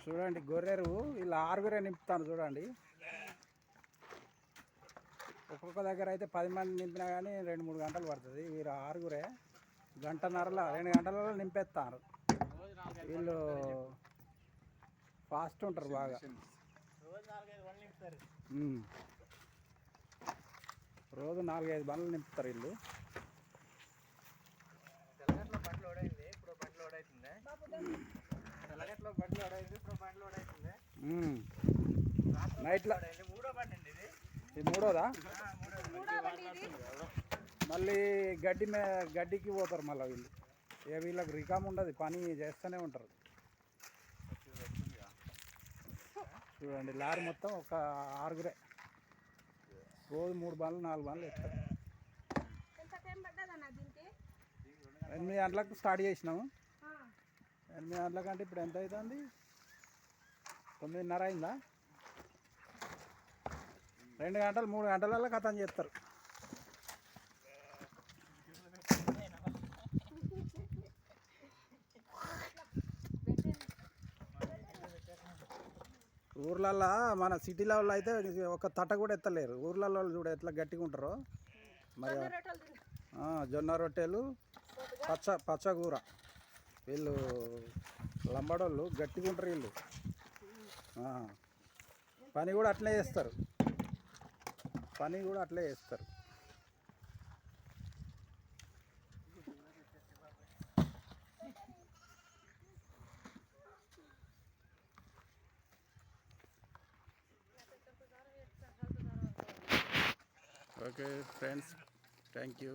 చూడండి గొర్రెరు వీళ్ళు ఆరుగురే నింపుతాను చూడండి. ఒక్కొక్క దగ్గర అయితే 10 మంది నింపినా కానీ 2-3 గంటలు పడుతుంది. వీరు ఆరుగురే గంటన్నరలో 2 గంటలలో నింపేస్తారు. వీళ్ళు ఫాస్ట్ ఉంటారు బాగా. రోజు 4-5 బండ్లు నింపుతారు వీళ్ళు. నైట్లో ఇది మూడోదా? మళ్ళీ గడ్డికి పోతారు మళ్ళీ వీళ్ళు. వీళ్ళకి రికామ్ ఉండదు, పని చేస్తూనే ఉంటారు. చూడండి లారీ మొత్తం ఒక ఆరుగురే రోజు 3 బండ్లు 4 బండ్లు వేస్తారు. 8 గంటలకు స్టార్ట్ చేసినాము. 8 గంటలకంటే ఇప్పుడు ఎంత అవుతుంది? 9:30 అయిందా? 2 గంటలు 3 గంటలలో కథం చేస్తారు. ఊర్లల్లో మన సిటీ లెవెల్లో అయితే ఒక తట్ట కూడా ఎత్తలేరు. ఊర్లలో చూడ ఎట్లా గట్టిగా ఉంటారో మరి. జొన్న రొట్టెలు, పచ్చకూర. వీళ్ళు లంబడోళ్ళు గట్టిగా ఉంటారు. వీళ్ళు పని కూడా అట్లే చేస్తారు. Okay friends, thank you.